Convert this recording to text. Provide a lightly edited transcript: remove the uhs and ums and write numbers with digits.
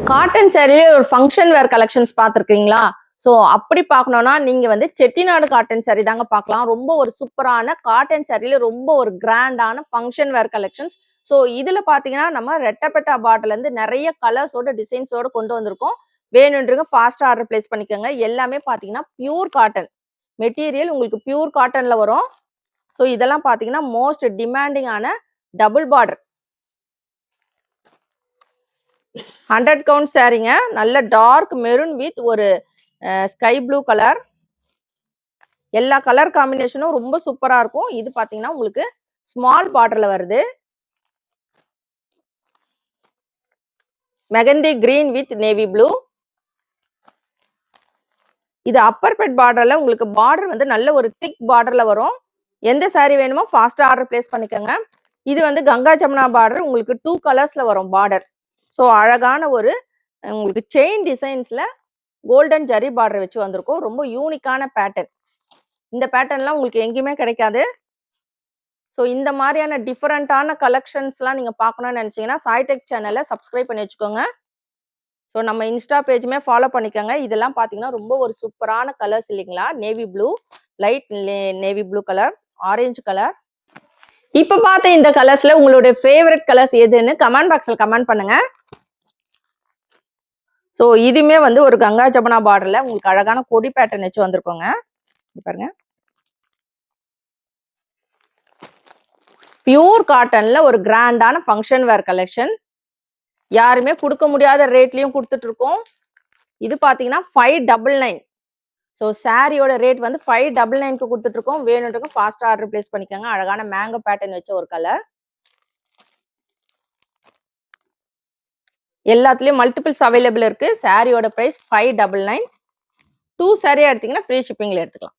Cotton சாரியிலே ஒரு function வேர் collections பார்த்துருக்கீங்களா? So அப்படி பார்க்கணும்னா, நீங்க வந்து செட்டிநாடு காட்டன் சாரி தாங்க பார்க்கலாம். ரொம்ப ஒரு சூப்பரான காட்டன் சாரியில ரொம்ப ஒரு கிராண்டான ஃபங்க்ஷன் வேர் கலெக்ஷன்ஸ். ஸோ இதுல பார்த்தீங்கன்னா, நம்ம ரெட்டப்பட்டா பார்டர்லேருந்து நெறைய கலர்ஸோட, டிசைன்ஸோட கொண்டு வந்திருக்கோம். வேணுன்றவங்க ஃபாஸ்ட்டா ஆர்டர் பிளேஸ் பண்ணிக்கோங்க. எல்லாமே பார்த்தீங்கன்னா, பியூர் காட்டன். மெட்டீரியல் உங்களுக்கு பியூர் காட்டன்ல வரும். ஸோ இதெல்லாம் பார்த்தீங்கன்னா, மோஸ்ட் டிமாண்டிங்கான டபுள் பார்டர். 100 கவுண்ட் சாரீங்க. நல்ல டார்க் மெரூன் வித் ஒரு ஸ்கை ப்ளூ கலர். எல்லா கலர் காம்பினேஷனும் ரொம்ப சூப்பரா இருக்கும். இது பாத்தீங்கன்னா உங்களுக்கு ஸ்மால் பார்டர்ல வருது. Mehndi green with navy blue. இது அப்பர் பெட் பார்டர்ல உங்களுக்கு பார்டர் வந்து நல்ல ஒரு திக் பார்டர்ல வரும். எந்த சாரி வேணுமோ ஃபாஸ்டா ஆர்டர் பிளேஸ் பண்ணிக்கோங்க. இது வந்து கங்கா ஜமுனா பார்டர். உங்களுக்கு 2 கலர்ஸ்ல வரும் பார்டர். ஸோ அழகான ஒரு உங்களுக்கு செயின் டிசைன்ஸ்ல கோல்டன் ஜரி பார்டர் வச்சு வந்திருக்கும். ரொம்ப யூனிக்கான பேட்டர்ன். இந்த பேட்டர்ன்லாம் உங்களுக்கு எங்கேயுமே கிடைக்காது. ஸோ இந்த மாதிரியான டிஃபரெண்டான கலெக்ஷன்ஸ்லாம் நீங்க பார்க்கணும்னு நினைச்சீங்கன்னா சாய்டெக் சேனலை சப்ஸ்கிரைப் பண்ணி வச்சுக்கோங்க. ஸோ நம்ம இன்ஸ்டா பேஜுமே ஃபாலோ பண்ணிக்கோங்க. இதெல்லாம் பார்த்தீங்கன்னா ரொம்ப ஒரு சூப்பரான கலர்ஸ் இல்லைங்களா? Navy blue, light navy blue colour, orange colour. இப்போ பார்த்த இந்த கலர்ஸ்ல உங்களுடைய ஃபேவரட் கலர்ஸ் எதுன்னு கமெண்ட் பாக்ஸ்ல கமெண்ட் பண்ணுங்க. ஸோ இதுவுமே வந்து ஒரு கங்கா ஜமுனா பார்டர்ல உங்களுக்கு அழகான கொடி பேட்டர்ன் வச்சு வந்திருக்கோங்க. பாருங்க, பியூர் காட்டன்ல ஒரு கிராண்டான ஃபங்க்ஷன் வேர் கலெக்ஷன். யாருமே கொடுக்க முடியாத ரேட்லயும் கொடுத்துட்டு இருக்கோம். இது பாத்தீங்கன்னா 599. ஸோ சாரியோட ரேட் வந்து 599க்கு கொடுத்துட்டு இருக்கோம். வேணுன்றவங்க ஃபாஸ்டா ஆர்டர் பிளேஸ் பண்ணிக்கோங்க. அழகான மேங்கோ பேட்டர்ன் வச்ச ஒரு கலர். எல்லாத்துலயும் மல்டிபிள்ஸ் அவைலபிள் இருக்கு. சாரியோட பிரைஸ் 599. 2 சாரியா எடுத்தீங்கன்னா ஃப்ரீ ஷிப்பிங்ல எடுத்துக்கலாம்.